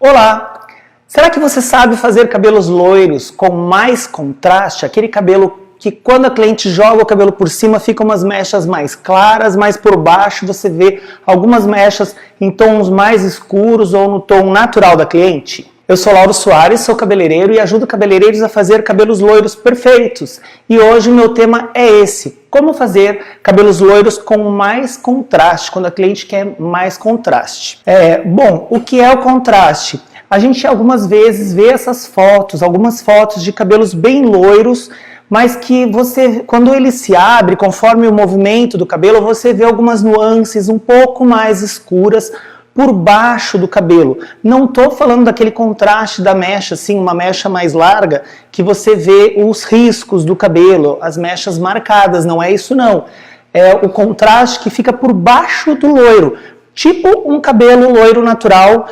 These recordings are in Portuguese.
Olá! Será que você sabe fazer cabelos loiros com mais contraste? Aquele cabelo que quando a cliente joga o cabelo por cima fica umas mechas mais claras, mas por baixo você vê algumas mechas em tons mais escuros ou no tom natural da cliente? Eu sou Lauro Soares, sou cabeleireiro e ajudo cabeleireiros a fazer cabelos loiros perfeitos. E hoje o meu tema é esse: como fazer cabelos loiros com mais contraste, quando a cliente quer mais contraste. Bom, o que é o contraste? A gente algumas vezes vê essas fotos, algumas fotos de cabelos bem loiros, mas que você, quando ele se abre, conforme o movimento do cabelo, você vê algumas nuances um pouco mais escuras por baixo do cabelo. Não estou falando daquele contraste da mecha, assim, uma mecha mais larga, que você vê os riscos do cabelo, as mechas marcadas, não é isso não. É o contraste que fica por baixo do loiro, tipo um cabelo loiro natural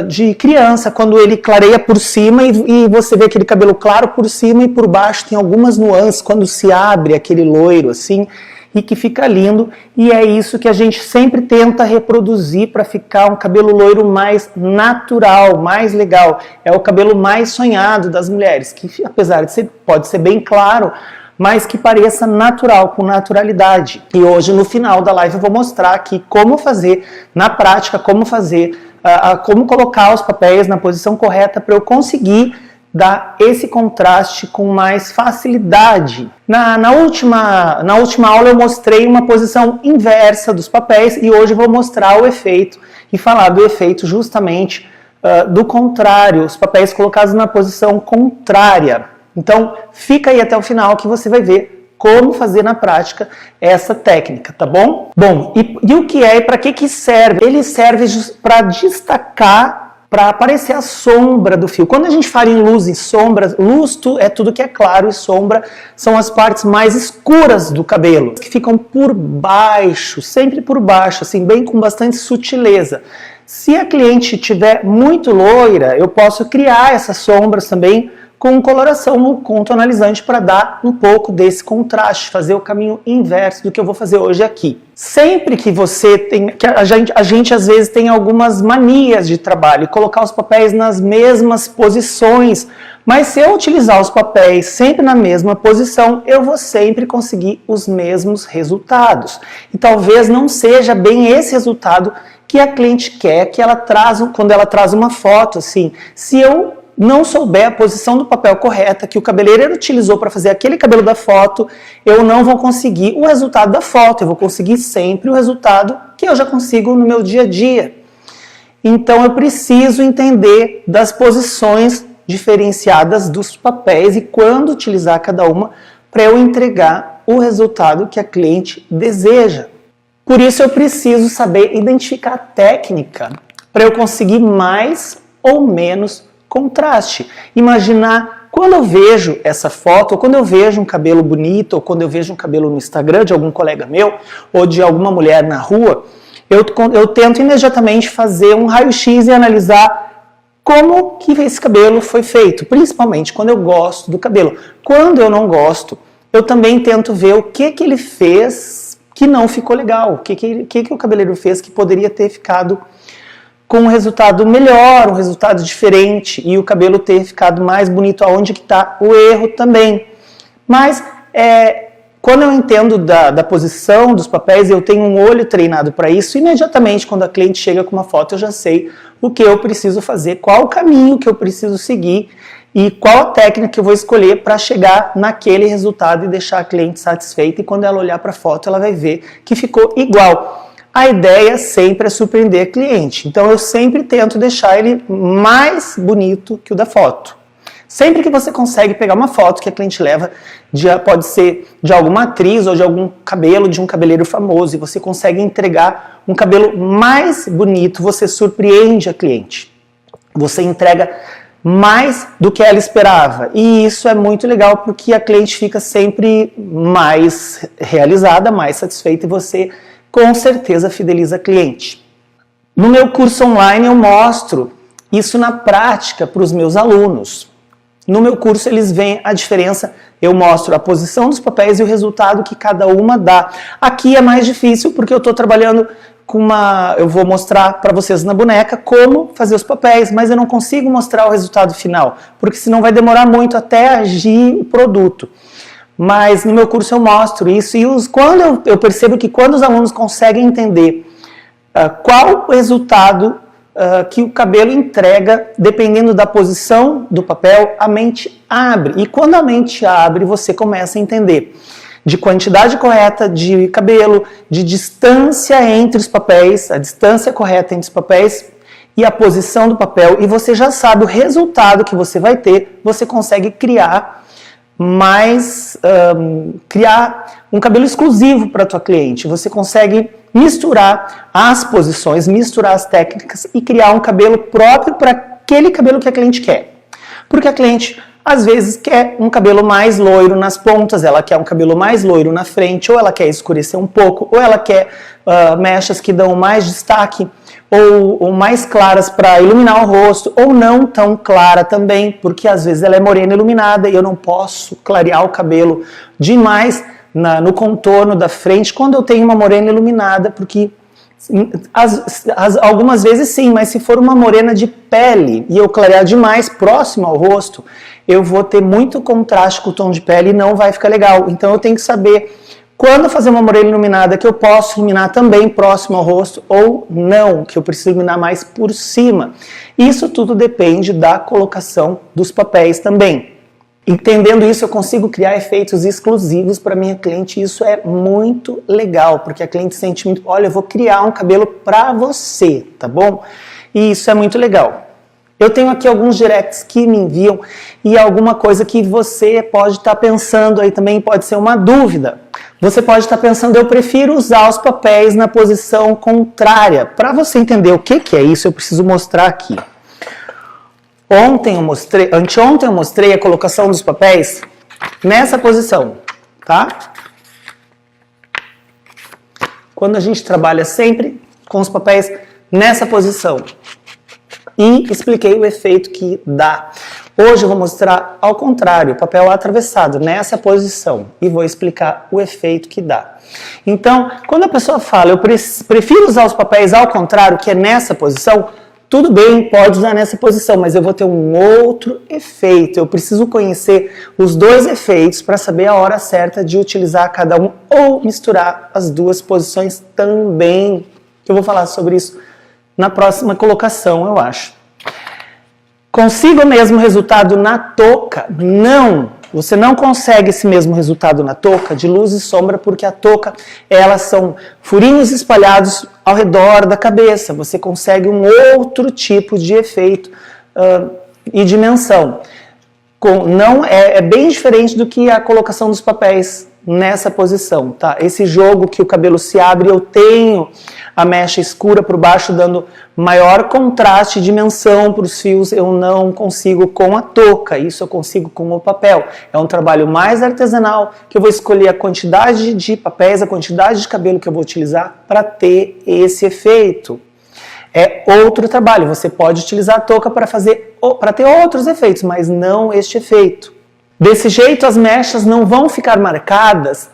de criança, quando ele clareia por cima e você vê aquele cabelo claro por cima e por baixo tem algumas nuances, quando se abre aquele loiro assim, e que fica lindo, e é isso que a gente sempre tenta reproduzir para ficar um cabelo loiro mais natural, mais legal. É o cabelo mais sonhado das mulheres, que apesar de ser, pode ser bem claro, mas que pareça natural, com naturalidade. E hoje no final da live eu vou mostrar aqui como fazer, na prática, como fazer, como colocar os papéis na posição correta para eu conseguir dar esse contraste com mais facilidade. Na última aula eu mostrei uma posição inversa dos papéis e hoje eu vou mostrar o efeito e falar do efeito justamente do contrário, os papéis colocados na posição contrária. Então fica aí até o final que você vai ver como fazer na prática essa técnica, tá bom? Bom, e o que é e para que serve? Ele serve para destacar, para aparecer a sombra do fio. Quando a gente fala em luz e sombra, luz é tudo que é claro e sombra são as partes mais escuras do cabelo, que ficam por baixo, sempre por baixo, assim, bem com bastante sutileza. Se a cliente tiver muito loira, eu posso criar essas sombras também com coloração, com tonalizante para dar um pouco desse contraste, fazer o caminho inverso do que eu vou fazer hoje aqui. Sempre que você tem, que a gente às vezes tem algumas manias de trabalho e colocar os papéis nas mesmas posições, mas se eu utilizar os papéis sempre na mesma posição, eu vou sempre conseguir os mesmos resultados. E talvez não seja bem esse resultado que a cliente quer, que ela traz, quando ela traz uma foto, assim, se eu não souber a posição do papel correta que o cabeleireiro utilizou para fazer aquele cabelo da foto, eu não vou conseguir o resultado da foto, eu vou conseguir sempre o resultado que eu já consigo no meu dia a dia. Então eu preciso entender das posições diferenciadas dos papéis e quando utilizar cada uma para eu entregar o resultado que a cliente deseja. Por isso eu preciso saber identificar a técnica para eu conseguir mais ou menos contraste. Imaginar, quando eu vejo essa foto, ou quando eu vejo um cabelo bonito, ou quando eu vejo um cabelo no Instagram de algum colega meu, ou de alguma mulher na rua, eu tento imediatamente fazer um raio-x e analisar como que esse cabelo foi feito, principalmente quando eu gosto do cabelo. Quando eu não gosto, eu também tento ver o que ele fez que não ficou legal, o que o cabeleireiro fez que poderia ter ficado com um resultado melhor, um resultado diferente e o cabelo ter ficado mais bonito, aonde que está o erro também. Mas quando eu entendo da posição dos papéis, eu tenho um olho treinado para isso, imediatamente quando a cliente chega com uma foto eu já sei o que eu preciso fazer, qual o caminho que eu preciso seguir e qual a técnica que eu vou escolher para chegar naquele resultado e deixar a cliente satisfeita, e quando ela olhar para a foto ela vai ver que ficou igual. A ideia sempre é surpreender a cliente, então eu sempre tento deixar ele mais bonito que o da foto. Sempre que você consegue pegar uma foto que a cliente leva, pode ser de alguma atriz ou de algum cabelo de um cabeleireiro famoso, e você consegue entregar um cabelo mais bonito, você surpreende a cliente. Você entrega mais do que ela esperava, e isso é muito legal porque a cliente fica sempre mais realizada, mais satisfeita, e você com certeza fideliza a cliente. No meu curso online eu mostro isso na prática para os meus alunos. No meu curso eles veem a diferença, eu mostro a posição dos papéis e o resultado que cada uma dá. Aqui é mais difícil porque eu estou trabalhando eu vou mostrar para vocês na boneca como fazer os papéis, mas eu não consigo mostrar o resultado final, porque senão vai demorar muito até agir o produto. Mas no meu curso eu mostro isso, e quando eu percebo que quando os alunos conseguem entender qual o resultado que o cabelo entrega, dependendo da posição do papel, a mente abre. E quando a mente abre, você começa a entender de quantidade correta de cabelo, de distância entre os papéis, a distância correta entre os papéis e a posição do papel, e você já sabe o resultado que você vai ter, você consegue criar um cabelo exclusivo para a tua cliente. Você consegue misturar as posições, misturar as técnicas e criar um cabelo próprio para aquele cabelo que a cliente quer. Porque a cliente às vezes quer um cabelo mais loiro nas pontas, ela quer um cabelo mais loiro na frente, ou ela quer escurecer um pouco, ou ela quer mechas que dão mais destaque, ou mais claras para iluminar o rosto, ou não tão clara também, porque às vezes ela é morena iluminada e eu não posso clarear o cabelo demais no contorno da frente quando eu tenho uma morena iluminada, porque algumas vezes sim, mas se for uma morena de pele e eu clarear demais próximo ao rosto, eu vou ter muito contraste com o tom de pele e não vai ficar legal. Então eu tenho que saber quando fazer uma morena iluminada que eu posso iluminar também próximo ao rosto ou não, que eu preciso iluminar mais por cima. Isso tudo depende da colocação dos papéis também. Entendendo isso, eu consigo criar efeitos exclusivos para minha cliente, e isso é muito legal, porque a cliente sente muito, olha, eu vou criar um cabelo para você, tá bom? E isso é muito legal. Eu tenho aqui alguns directs que me enviam e alguma coisa que você pode estar pensando aí também, pode ser uma dúvida. Você pode estar pensando, eu prefiro usar os papéis na posição contrária. Para você entender o que é isso, eu preciso mostrar aqui. Anteontem eu mostrei a colocação dos papéis nessa posição, tá? Quando a gente trabalha sempre com os papéis nessa posição. E expliquei o efeito que dá. Hoje eu vou mostrar ao contrário, o papel atravessado, nessa posição. E vou explicar o efeito que dá. Então, quando a pessoa fala, eu prefiro usar os papéis ao contrário, que é nessa posição, tudo bem, pode usar nessa posição, mas eu vou ter um outro efeito. Eu preciso conhecer os dois efeitos para saber a hora certa de utilizar cada um ou misturar as duas posições também. Eu vou falar sobre isso na próxima colocação, eu acho. Consigo o mesmo resultado na touca? Não! Você não consegue esse mesmo resultado na touca de luz e sombra, porque a touca, elas são furinhos espalhados ao redor da cabeça. Você consegue um outro tipo de efeito e dimensão. É bem diferente do que a colocação dos papéis nessa posição, tá? Esse jogo que o cabelo se abre, eu tenho a mecha escura por baixo, dando maior contraste e dimensão para os fios, eu não consigo com a touca, isso eu consigo com o papel. É um trabalho mais artesanal, que eu vou escolher a quantidade de papéis, a quantidade de cabelo que eu vou utilizar para ter esse efeito. É outro trabalho, você pode utilizar a touca para ter outros efeitos, mas não este efeito. Desse jeito as mechas não vão ficar marcadas,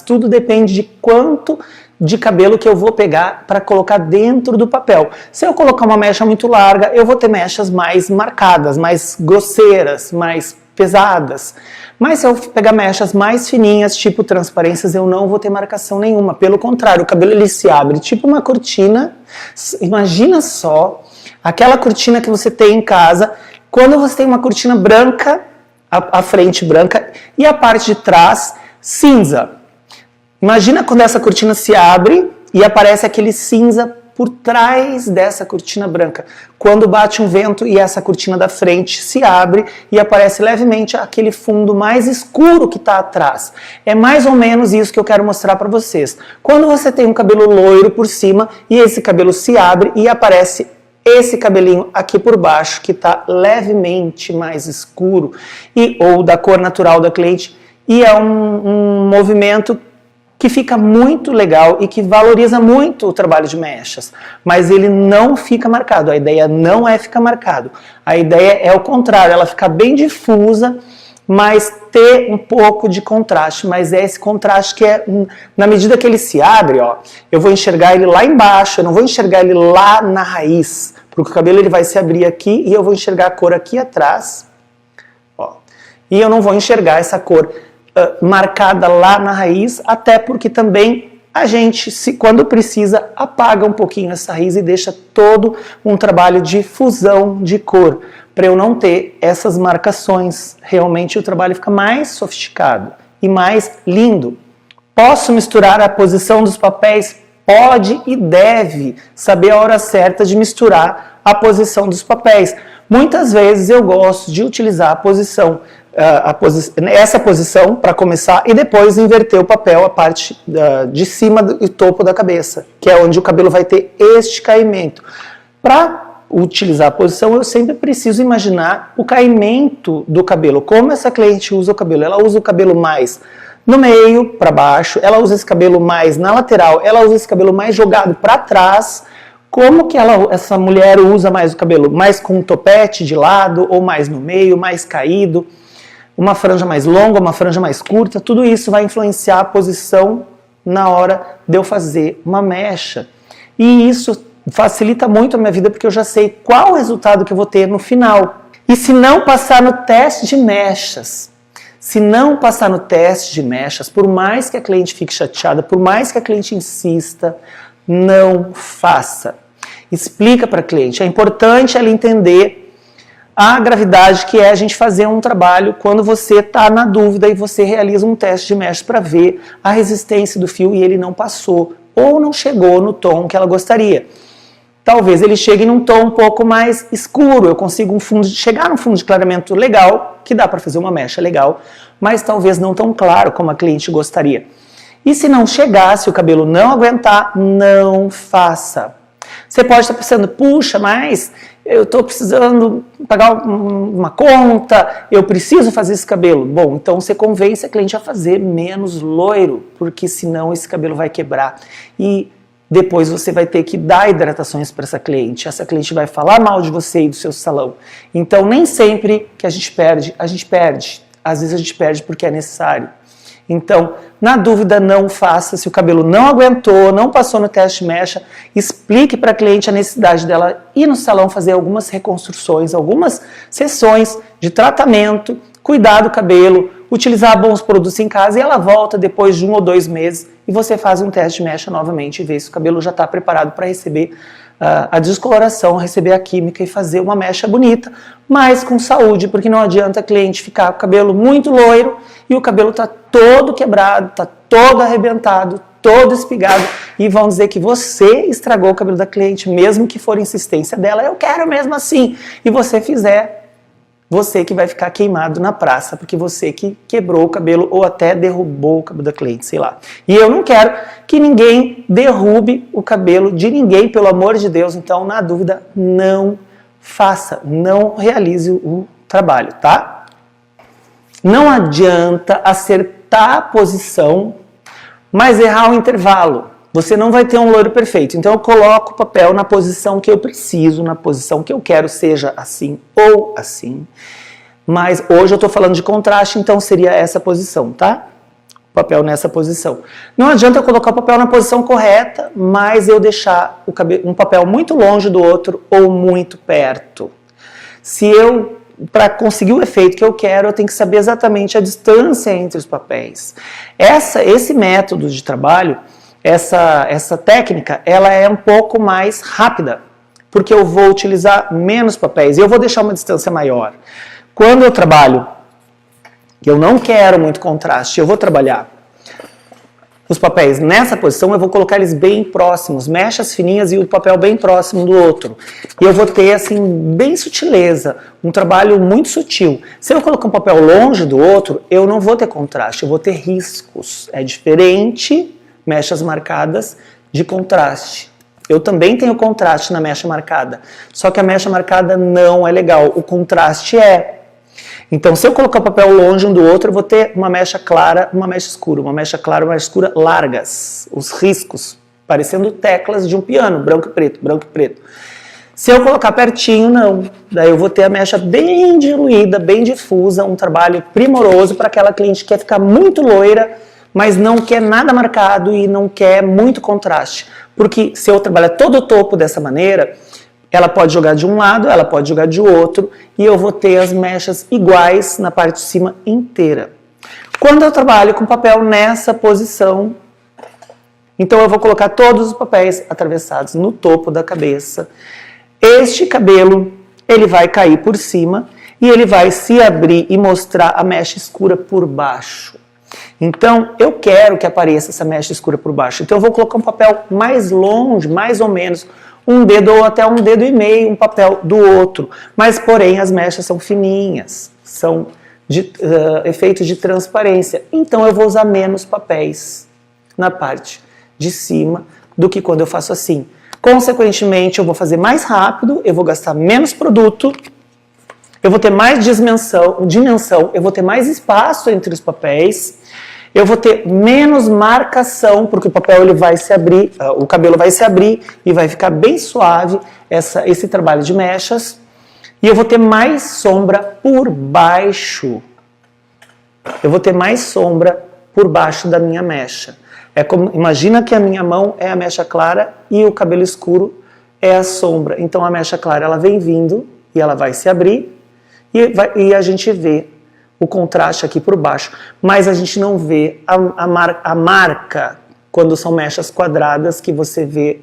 tudo depende de quanto de cabelo que eu vou pegar para colocar dentro do papel. Se eu colocar uma mecha muito larga, eu vou ter mechas mais marcadas, mais grosseiras, mais pesadas. Mas se eu pegar mechas mais fininhas, tipo transparências, eu não vou ter marcação nenhuma. Pelo contrário, o cabelo ele se abre tipo uma cortina. Imagina só aquela cortina que você tem em casa. Quando você tem uma cortina branca, a frente branca e a parte de trás cinza. Imagina quando essa cortina se abre e aparece aquele cinza por trás dessa cortina branca. Quando bate um vento e essa cortina da frente se abre e aparece levemente aquele fundo mais escuro que está atrás. É mais ou menos isso que eu quero mostrar para vocês. Quando você tem um cabelo loiro por cima e esse cabelo se abre e aparece esse cabelinho aqui por baixo, que está levemente mais escuro, ou da cor natural da cliente, e é um movimento que fica muito legal e que valoriza muito o trabalho de mechas, mas ele não fica marcado, a ideia não é ficar marcado, a ideia é o contrário, ela fica bem difusa, mas ter um pouco de contraste, mas é esse contraste que é, na medida que ele se abre, ó, eu vou enxergar ele lá embaixo, eu não vou enxergar ele lá na raiz, porque o cabelo ele vai se abrir aqui e eu vou enxergar a cor aqui atrás, ó, e eu não vou enxergar essa cor marcada lá na raiz, até porque também a gente, quando precisa, apaga um pouquinho essa raiz e deixa todo um trabalho de fusão de cor, para eu não ter essas marcações. Realmente o trabalho fica mais sofisticado e mais lindo. Posso misturar a posição dos papéis? Pode e deve saber a hora certa de misturar a posição dos papéis. Muitas vezes eu gosto de utilizar essa posição para começar e depois inverter o papel, a parte de cima do topo da cabeça, que é onde o cabelo vai ter este caimento. Para utilizar a posição, eu sempre preciso imaginar o caimento do cabelo, como essa cliente usa o cabelo. Ela usa o cabelo mais no meio, para baixo, ela usa esse cabelo mais na lateral, ela usa esse cabelo mais jogado para trás. Como que essa mulher usa mais o cabelo? Mais com um topete de lado, ou mais no meio, mais caído, uma franja mais longa, uma franja mais curta, tudo isso vai influenciar a posição na hora de eu fazer uma mecha. E isso facilita muito a minha vida, porque eu já sei qual o resultado que eu vou ter no final. E se não passar no teste de mechas, por mais que a cliente fique chateada, por mais que a cliente insista, não faça. Explica para a cliente. É importante ela entender a gravidade que é a gente fazer um trabalho quando você está na dúvida e você realiza um teste de mecha para ver a resistência do fio e ele não passou ou não chegou no tom que ela gostaria. Talvez ele chegue num tom um pouco mais escuro, eu consigo chegar num fundo de clareamento legal, que dá para fazer uma mecha legal, mas talvez não tão claro como a cliente gostaria. E se não chegar, se o cabelo não aguentar, não faça. Você pode estar pensando, puxa, mas eu estou precisando pagar uma conta, eu preciso fazer esse cabelo. Bom, então você convence a cliente a fazer menos loiro, porque senão esse cabelo vai quebrar. E depois você vai ter que dar hidratações para essa cliente vai falar mal de você e do seu salão. Então nem sempre que a gente perde. Às vezes a gente perde porque é necessário. Então, na dúvida, não faça. Se o cabelo não aguentou, não passou no teste de mecha, explique para a cliente a necessidade dela ir no salão fazer algumas reconstruções, algumas sessões de tratamento, cuidar do cabelo, utilizar bons produtos em casa e ela volta depois de 1 ou 2 meses e você faz um teste de mecha novamente e vê se o cabelo já está preparado para receber a descoloração, receber a química e fazer uma mecha bonita, mas com saúde, porque não adianta a cliente ficar com o cabelo muito loiro e o cabelo está todo quebrado, está todo arrebentado, todo espigado e vão dizer que você estragou o cabelo da cliente, mesmo que for insistência dela, eu quero mesmo assim, e você fizer, você que vai ficar queimado na praça, porque você que quebrou o cabelo ou até derrubou o cabelo da cliente, sei lá. E eu não quero que ninguém derrube o cabelo de ninguém, pelo amor de Deus. Então, na dúvida, não faça, não realize o trabalho, tá? Não adianta acertar a posição, mas errar o intervalo. Você não vai ter um loiro perfeito. Então eu coloco o papel na posição que eu preciso, na posição que eu quero, seja assim ou assim. Mas hoje eu estou falando de contraste, então seria essa posição, tá? O papel nessa posição. Não adianta eu colocar o papel na posição correta, mas eu deixar um papel muito longe do outro ou muito perto. Para conseguir o efeito que eu quero, eu tenho que saber exatamente a distância entre os papéis. Esse método de trabalho, essa técnica, ela é um pouco mais rápida, porque eu vou utilizar menos papéis e eu vou deixar uma distância maior. Quando eu trabalho, eu não quero muito contraste, eu vou trabalhar os papéis nessa posição, eu vou colocar eles bem próximos, mechas fininhas e o papel bem próximo do outro. E eu vou ter, assim, bem sutileza, um trabalho muito sutil. Se eu colocar um papel longe do outro, eu não vou ter contraste, eu vou ter riscos. É diferente mechas marcadas de contraste. Eu também tenho contraste na mecha marcada, só que a mecha marcada não é legal, o contraste é. Então, se eu colocar o papel longe um do outro, eu vou ter uma mecha clara, uma mecha escura, uma mecha clara, uma mecha escura largas, os riscos, parecendo teclas de um piano, branco e preto, branco e preto. Se eu colocar pertinho, não. Daí eu vou ter a mecha bem diluída, bem difusa, um trabalho primoroso para aquela cliente que quer ficar muito loira, mas não quer nada marcado e não quer muito contraste. Porque se eu trabalhar todo o topo dessa maneira, ela pode jogar de um lado, ela pode jogar de outro, e eu vou ter as mechas iguais na parte de cima inteira. Quando eu trabalho com papel nessa posição, então eu vou colocar todos os papéis atravessados no topo da cabeça. Este cabelo, ele vai cair por cima e ele vai se abrir e mostrar a mecha escura por baixo. Então, eu quero que apareça essa mecha escura por baixo. Então, eu vou colocar um papel mais longe, mais ou menos, um dedo ou até um dedo e meio, um papel do outro. Mas, porém, as mechas são fininhas, são de efeito de transparência. Então, eu vou usar menos papéis na parte de cima do que quando eu faço assim. Consequentemente, eu vou fazer mais rápido, eu vou gastar menos produto, eu vou ter mais dimensão, eu vou ter mais espaço entre os papéis, eu vou ter menos marcação, porque o papel ele vai se abrir, o cabelo vai se abrir e vai ficar bem suave esse trabalho de mechas, e eu vou ter mais sombra por baixo. Eu vou ter mais sombra por baixo da minha mecha. Imagina que a minha mão é a mecha clara e o cabelo escuro é a sombra. Então a mecha clara ela vem vindo e ela vai se abrir e a gente vê o contraste aqui por baixo. Mas a gente não vê a marca quando são mechas quadradas que você vê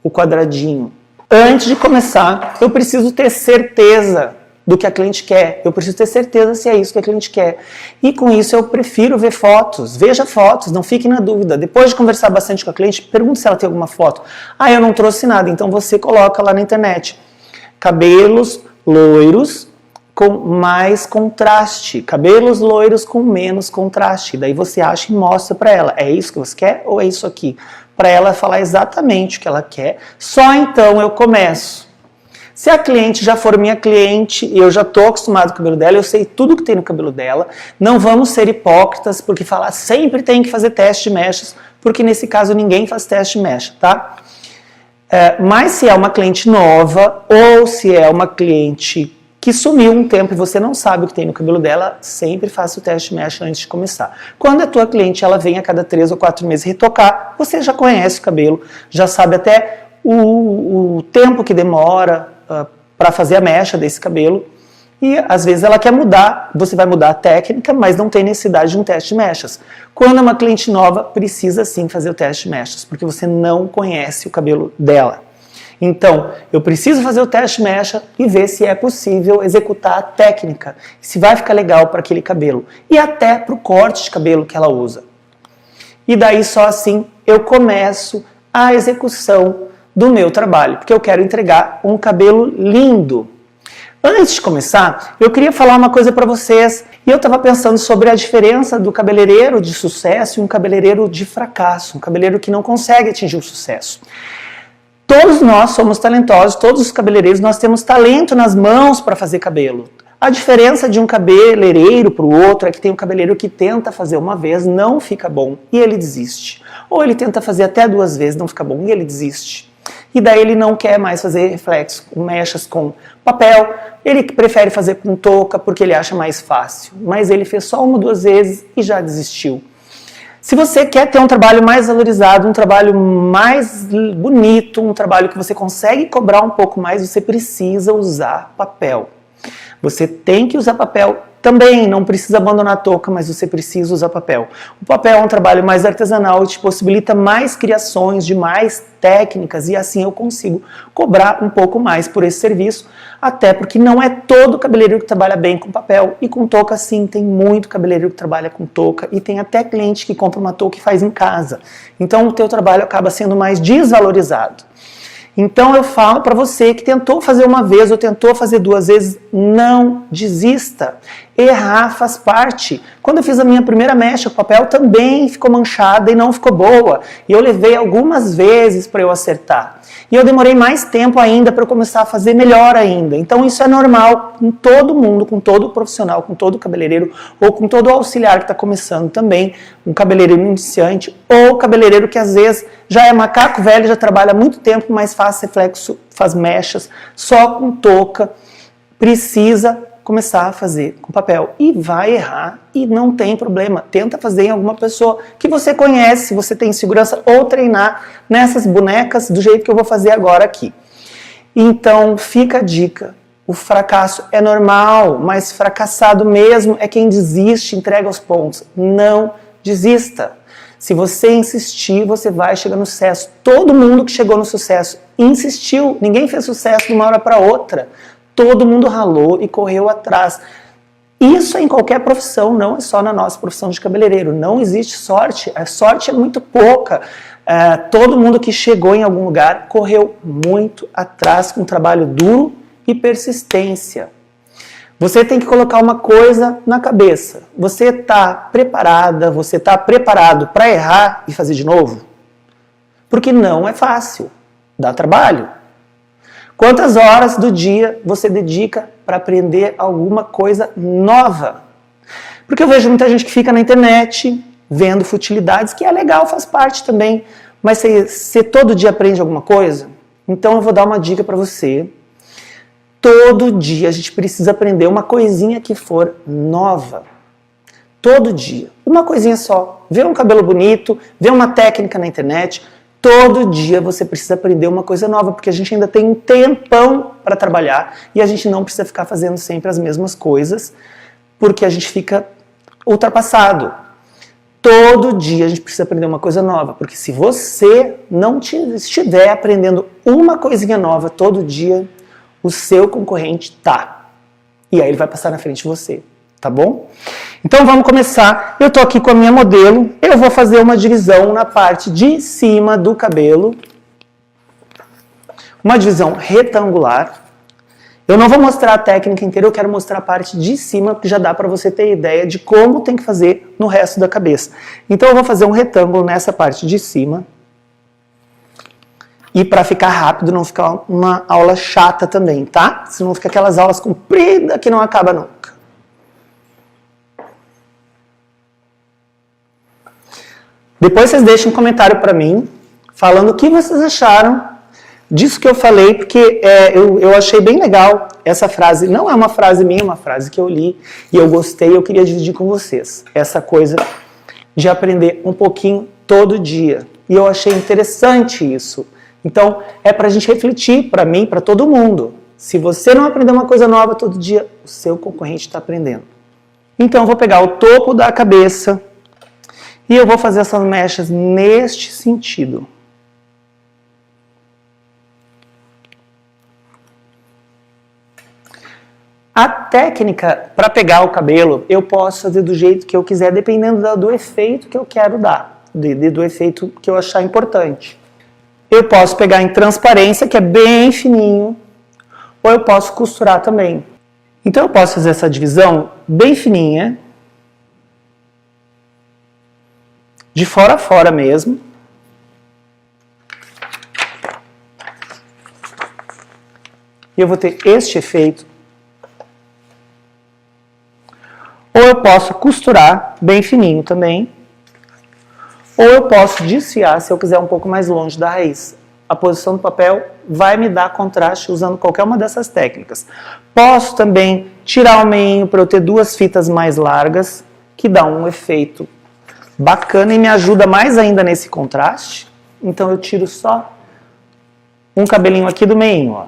o quadradinho. Antes de começar, eu preciso ter certeza do que a cliente quer. Eu preciso ter certeza se é isso que a cliente quer. E com isso eu prefiro ver fotos. Veja fotos, não fique na dúvida. Depois de conversar bastante com a cliente, pergunte se ela tem alguma foto. Ah, eu não trouxe nada. Então você coloca lá na internet. Cabelos loiros com mais contraste. Cabelos loiros com menos contraste. Daí você acha e mostra para ela. É isso que você quer ou é isso aqui? Para ela falar exatamente o que ela quer. Só então eu começo. Se a cliente já for minha cliente e eu já estou acostumado com o cabelo dela, eu sei tudo que tem no cabelo dela, não vamos ser hipócritas porque falar sempre tem que fazer teste de mechas, porque nesse caso ninguém faz teste de mecha, tá? Mas se é uma cliente nova ou se é uma cliente que sumiu um tempo e você não sabe o que tem no cabelo dela, sempre faça o teste de mecha antes de começar. Quando a tua cliente ela vem a cada 3 ou 4 meses retocar, você já conhece o cabelo, já sabe até o tempo que demora para fazer a mecha desse cabelo e às vezes ela quer mudar, você vai mudar a técnica, mas não tem necessidade de um teste de mechas. Quando é uma cliente nova, precisa sim fazer o teste de mechas, porque você não conhece o cabelo dela. Então, eu preciso fazer o teste de mecha e ver se é possível executar a técnica, se vai ficar legal para aquele cabelo e até para o corte de cabelo que ela usa. E daí só assim eu começo a execução do meu trabalho, porque eu quero entregar um cabelo lindo. Antes de começar, eu queria falar uma coisa para vocês, e eu estava pensando sobre a diferença do cabeleireiro de sucesso e um cabeleireiro de fracasso, um cabeleireiro que não consegue atingir o sucesso. Todos nós somos talentosos, todos os cabeleireiros, nós temos talento nas mãos para fazer cabelo. A diferença de um cabeleireiro para o outro é que tem um cabeleireiro que tenta fazer uma vez, não fica bom, e ele desiste. Ou ele tenta fazer até 2 vezes, não fica bom, e ele desiste. E daí ele não quer mais fazer reflexos, mechas com papel, ele prefere fazer com touca porque ele acha mais fácil. Mas ele fez só 1 ou 2 vezes e já desistiu. Se você quer ter um trabalho mais valorizado, um trabalho mais bonito, um trabalho que você consegue cobrar um pouco mais, você precisa usar papel. Você tem que usar papel também, não precisa abandonar a touca, mas você precisa usar papel. O papel é um trabalho mais artesanal e te possibilita mais criações de mais técnicas e assim eu consigo cobrar um pouco mais por esse serviço, até porque não é todo cabeleireiro que trabalha bem com papel e com touca sim, tem muito cabeleireiro que trabalha com touca e tem até cliente que compra uma touca e faz em casa. Então o teu trabalho acaba sendo mais desvalorizado. Então eu falo para você que tentou fazer uma vez ou tentou fazer 2 vezes, não desista. Errar faz parte. Quando eu fiz a minha primeira mecha, o papel também ficou manchada e não ficou boa. E eu levei algumas vezes para eu acertar. E eu demorei mais tempo ainda para eu começar a fazer melhor ainda. Então isso é normal com todo mundo, com todo profissional, com todo cabeleireiro ou com todo auxiliar que está começando também, um cabeleireiro iniciante ou cabeleireiro que às vezes já é macaco velho, já trabalha há muito tempo, mas faz reflexo faz mechas só com touca, precisa começar a fazer com papel. E vai errar e não tem problema. Tenta fazer em alguma pessoa que você conhece, se você tem segurança, ou treinar nessas bonecas do jeito que eu vou fazer agora aqui. Então, fica a dica. O fracasso é normal, mas fracassado mesmo é quem desiste, entrega os pontos. Não desista. Se você insistir, você vai chegar no sucesso. Todo mundo que chegou no sucesso insistiu. Ninguém fez sucesso de uma hora para outra. Todo mundo ralou e correu atrás. Isso é em qualquer profissão, não é só na nossa profissão de cabeleireiro. Não existe sorte. A sorte é muito pouca. Todo mundo que chegou em algum lugar correu muito atrás com trabalho duro e persistência. Você tem que colocar uma coisa na cabeça. Você está preparada, você está preparado para errar e fazer de novo? Porque não é fácil, dá trabalho. Quantas horas do dia você dedica para aprender alguma coisa nova? Porque eu vejo muita gente que fica na internet vendo futilidades, que é legal, faz parte também. Mas você todo dia aprende alguma coisa? Então eu vou dar uma dica para você. Todo dia a gente precisa aprender uma coisinha que for nova. Todo dia. Uma coisinha só. Vê um cabelo bonito, vê uma técnica na internet. Todo dia você precisa aprender uma coisa nova, porque a gente ainda tem um tempão para trabalhar e a gente não precisa ficar fazendo sempre as mesmas coisas, porque a gente fica ultrapassado. Todo dia a gente precisa aprender uma coisa nova, porque se você não estiver aprendendo uma coisinha nova todo dia, o seu concorrente tá. E aí ele vai passar na frente de você, tá bom? Então vamos começar. Eu tô aqui com a minha modelo. Eu vou fazer uma divisão na parte de cima do cabelo. Uma divisão retangular. Eu não vou mostrar a técnica inteira, eu quero mostrar a parte de cima, porque já dá para você ter ideia de como tem que fazer no resto da cabeça. Então eu vou fazer um retângulo nessa parte de cima. E para ficar rápido, não ficar uma aula chata também, tá? Senão fica aquelas aulas compridas que não acaba nunca. Depois vocês deixem um comentário para mim, falando o que vocês acharam disso que eu falei, porque eu achei bem legal essa frase. Não é uma frase minha, é uma frase que eu li e eu gostei, eu queria dividir com vocês. Essa coisa de aprender um pouquinho todo dia. E eu achei interessante isso. Então, é para a gente refletir, para mim, para todo mundo. Se você não aprender uma coisa nova todo dia, o seu concorrente está aprendendo. Então, eu vou pegar o topo da cabeça e eu vou fazer essas mechas neste sentido. A técnica para pegar o cabelo, eu posso fazer do jeito que eu quiser, dependendo do efeito que eu quero dar, do efeito que eu achar importante. Eu posso pegar em transparência, que é bem fininho, ou eu posso costurar também. Então eu posso fazer essa divisão bem fininha, de fora a fora mesmo. E eu vou ter este efeito. Ou eu posso costurar bem fininho também. Ou eu posso desfiar se eu quiser um pouco mais longe da raiz. A posição do papel vai me dar contraste usando qualquer uma dessas técnicas. Posso também tirar o meinho para eu ter duas fitas mais largas, que dá um efeito bacana e me ajuda mais ainda nesse contraste. Então eu tiro só um cabelinho aqui do meinho, ó.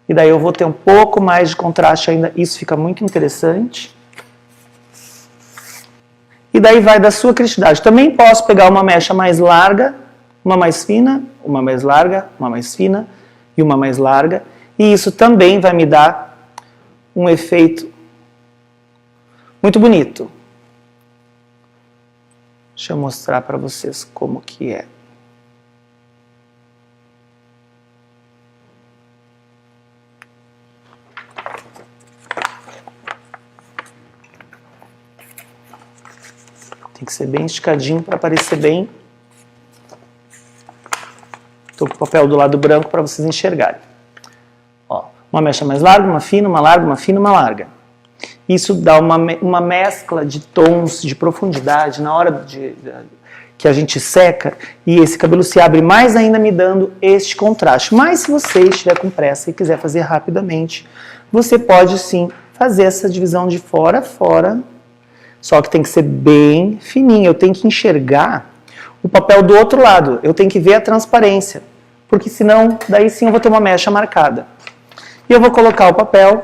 E daí eu vou ter um pouco mais de contraste ainda, isso fica muito interessante. E daí vai da sua criatividade. Também posso pegar uma mecha mais larga, uma mais fina, uma mais larga, uma mais fina e uma mais larga. E isso também vai me dar um efeito muito bonito. Deixa eu mostrar para vocês como que é. Tem que ser bem esticadinho para aparecer bem. Estou com o papel do lado branco para vocês enxergarem. Ó, uma mecha mais larga, uma fina, uma larga, uma fina, uma larga. Isso dá uma mescla de tons, de profundidade na hora de... que a gente seca e esse cabelo se abre mais ainda, me dando este contraste. Mas se você estiver com pressa e quiser fazer rapidamente, você pode sim fazer essa divisão de fora a fora, só que tem que ser bem fininho. Eu tenho que enxergar o papel do outro lado, eu tenho que ver a transparência, porque senão, daí sim eu vou ter uma mecha marcada. E eu vou colocar o papel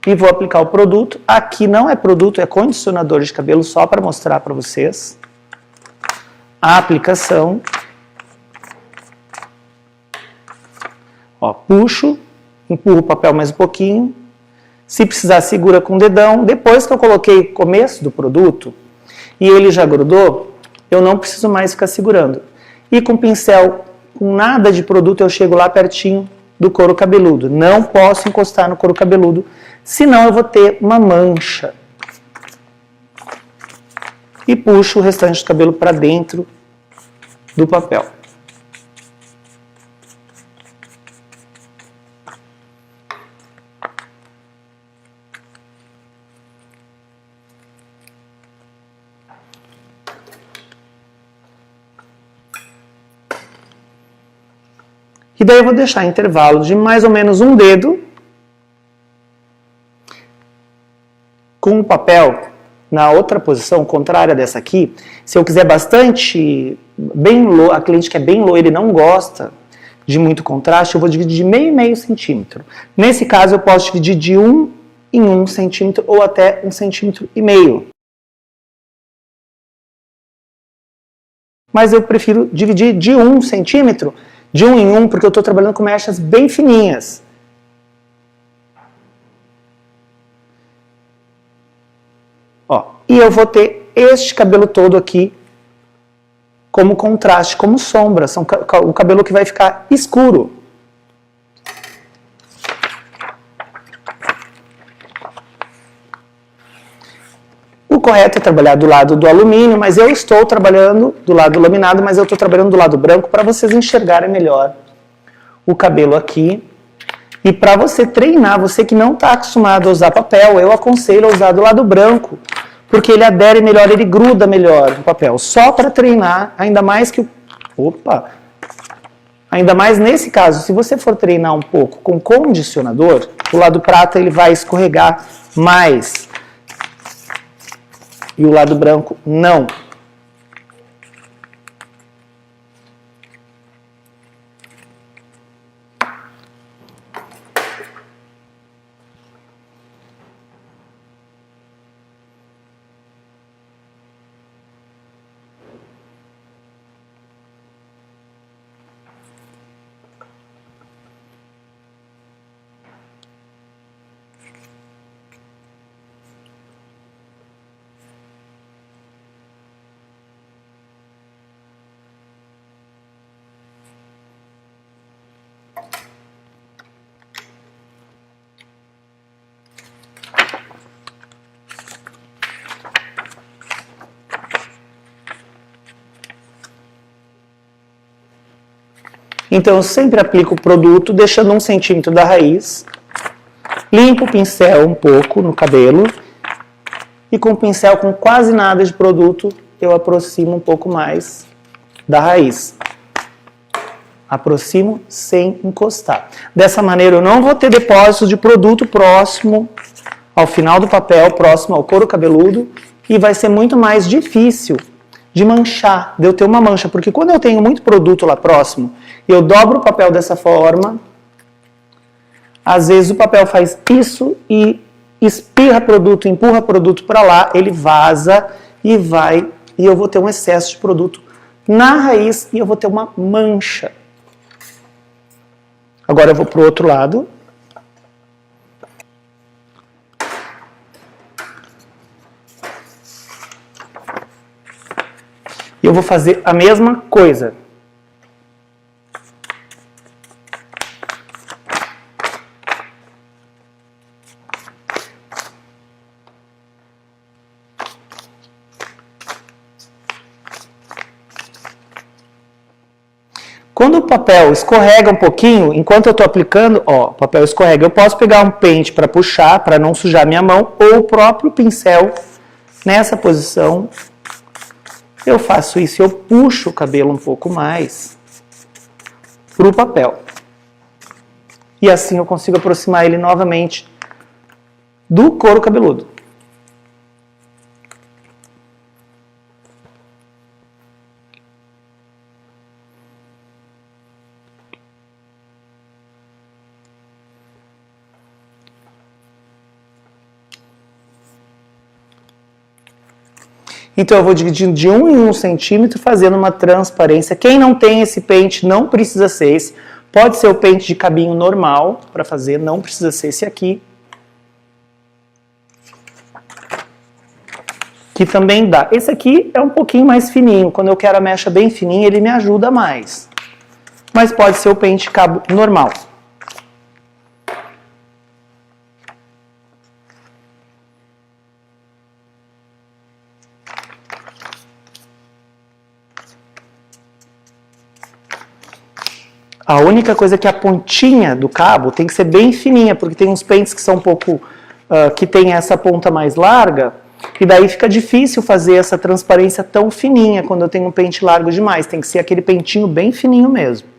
e vou aplicar o produto. Aqui não é produto, é condicionador de cabelo, só para mostrar para vocês. A aplicação. Ó, puxo, empurro o papel mais um pouquinho. Se precisar, segura com o dedão. Depois que eu coloquei o começo do produto e ele já grudou, eu não preciso mais ficar segurando. E com o pincel, com nada de produto, eu chego lá pertinho do couro cabeludo. Não posso encostar no couro cabeludo, senão eu vou ter uma mancha. E puxo o restante do cabelo para dentro do papel. E daí eu vou deixar intervalo de mais ou menos um dedo com o papel na outra posição, contrária dessa aqui. Se eu quiser bastante, bem loiro, a cliente que é bem loira e não gosta de muito contraste, eu vou dividir de meio e meio centímetro. Nesse caso eu posso dividir de 1 em 1 centímetro ou até 1,5 centímetros. Mas eu prefiro dividir de 1 centímetro, de 1 em 1, porque eu estou trabalhando com mechas bem fininhas. Ó, e eu vou ter este cabelo todo aqui como contraste, como sombra. O cabelo que vai ficar escuro. O correto é trabalhar do lado do alumínio, mas eu estou trabalhando do lado laminado, mas eu estou trabalhando do lado branco para vocês enxergarem melhor o cabelo aqui. E para você treinar, você que não está acostumado a usar papel, eu aconselho a usar do lado branco, porque ele adere melhor, ele gruda melhor no papel. Só para treinar, ainda mais que ainda mais nesse caso, se você for treinar um pouco com condicionador, o lado prata ele vai escorregar mais. E o lado branco não. Então eu sempre aplico o produto deixando 1 centímetro da raiz, limpo o pincel um pouco no cabelo e com o pincel com quase nada de produto eu aproximo um pouco mais da raiz. Aproximo sem encostar. Dessa maneira eu não vou ter depósitos de produto próximo ao final do papel, próximo ao couro cabeludo, e vai ser muito mais difícil de manchar, de eu ter uma mancha, porque quando eu tenho muito produto lá próximo, eu dobro o papel dessa forma, às vezes o papel faz isso e espirra produto, empurra produto para lá, ele vaza e vai, e eu vou ter um excesso de produto na raiz e eu vou ter uma mancha. Agora eu vou para o outro lado. E eu vou fazer a mesma coisa. Quando o papel escorrega um pouquinho, enquanto eu estou aplicando, ó, o papel escorrega, eu posso pegar um pente para puxar, para não sujar minha mão, ou o próprio pincel nessa posição. Eu faço isso, eu puxo o cabelo um pouco mais para o papel. E assim eu consigo aproximar ele novamente do couro cabeludo. Então eu vou dividindo de 1 em 1 centímetro, fazendo uma transparência. Quem não tem esse pente, não precisa ser esse. Pode ser o pente de cabinho normal para fazer, não precisa ser esse aqui. Que também dá. Esse aqui é um pouquinho mais fininho. Quando eu quero a mecha bem fininha, ele me ajuda mais. Mas pode ser o pente de cabo normal. A única coisa é que a pontinha do cabo tem que ser bem fininha, porque tem uns pentes que são um pouco, que tem essa ponta mais larga, e daí fica difícil fazer essa transparência tão fininha quando eu tenho um pente largo demais. Tem que ser aquele pentinho bem fininho mesmo.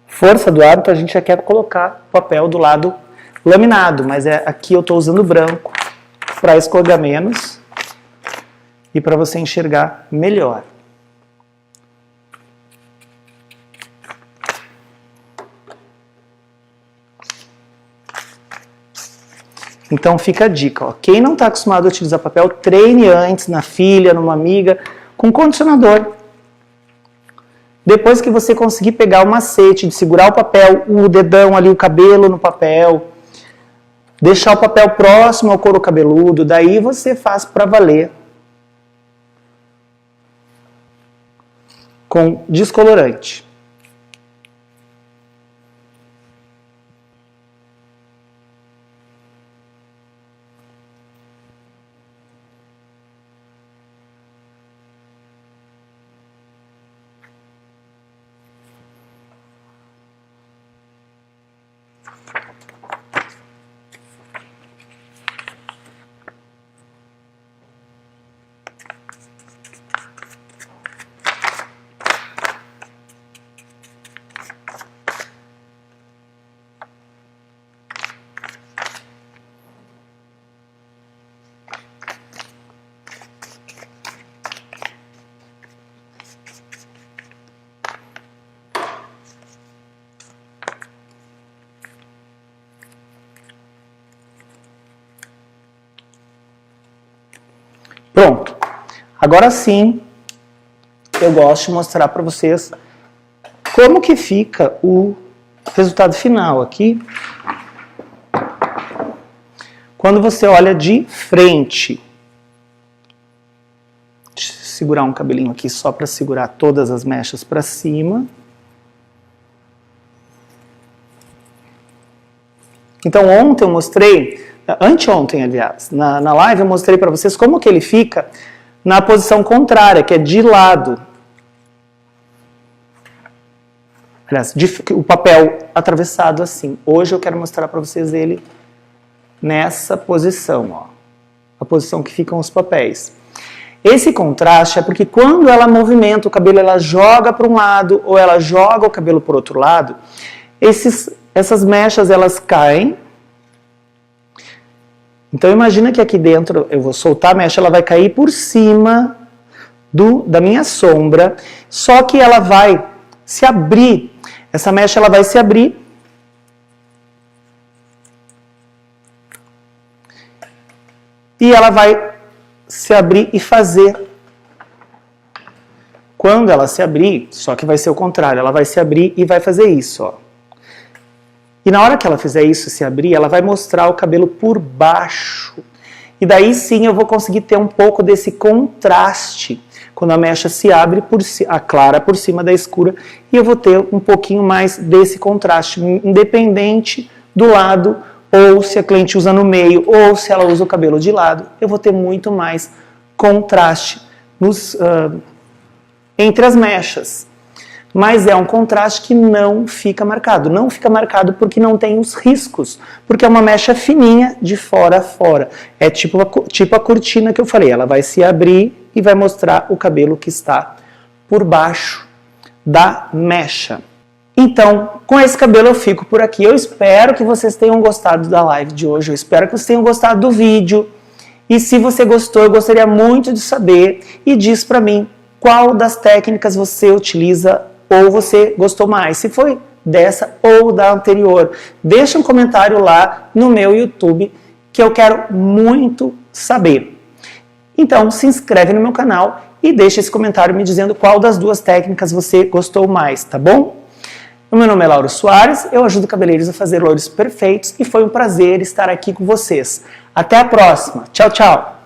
Força do hábito, a gente já quer colocar o papel do lado laminado, mas aqui eu estou usando branco para escorregar menos e para você enxergar melhor. Então fica a dica, ó. Quem não está acostumado a utilizar papel, treine antes, na filha, numa amiga, com condicionador. Depois que você conseguir pegar o macete de segurar o papel, o dedão ali, o cabelo no papel, deixar o papel próximo ao couro cabeludo, daí você faz para valer com descolorante. Pronto. Agora sim, eu gosto de mostrar para vocês como que fica o resultado final aqui. Quando você olha de frente. Deixa eu segurar um cabelinho aqui só para segurar todas as mechas para cima. Então ontem eu mostrei, anteontem aliás, na live eu mostrei para vocês como que ele fica na posição contrária, que é de lado. Aliás, o papel atravessado assim. Hoje eu quero mostrar para vocês ele nessa posição, ó. A posição que ficam os papéis. Esse contraste é porque quando ela movimenta o cabelo, ela joga para um lado ou ela joga o cabelo para o outro lado, essas mechas elas caem. Então imagina que aqui dentro eu vou soltar a mecha, ela vai cair por cima da minha sombra, só que ela vai se abrir. Essa mecha ela vai se abrir. E ela vai se abrir e fazer Quando ela se abrir, só que vai ser o contrário, ela vai se abrir e vai fazer isso, ó. E na hora que ela fizer isso, se abrir, ela vai mostrar o cabelo por baixo. E daí sim eu vou conseguir ter um pouco desse contraste, quando a mecha se abre, a clara por cima da escura, e eu vou ter um pouquinho mais desse contraste, independente do lado, ou se a cliente usa no meio, ou se ela usa o cabelo de lado, eu vou ter muito mais contraste entre as mechas. Mas é um contraste que não fica marcado. Não fica marcado porque não tem os riscos, porque é uma mecha fininha de fora a fora. É tipo a cortina que eu falei, ela vai se abrir e vai mostrar o cabelo que está por baixo da mecha. Então, com esse cabelo eu fico por aqui. Eu espero que vocês tenham gostado da live de hoje, eu espero que vocês tenham gostado do vídeo. E se você gostou, eu gostaria muito de saber, e diz pra mim qual das técnicas você utiliza ou você gostou mais, se foi dessa ou da anterior. Deixa um comentário lá no meu YouTube que eu quero muito saber. Então se inscreve no meu canal e deixa esse comentário me dizendo qual das duas técnicas você gostou mais, tá bom? O meu nome é Lauro Soares, eu ajudo cabeleireiros a fazer loiros perfeitos e foi um prazer estar aqui com vocês. Até a próxima. Tchau, tchau!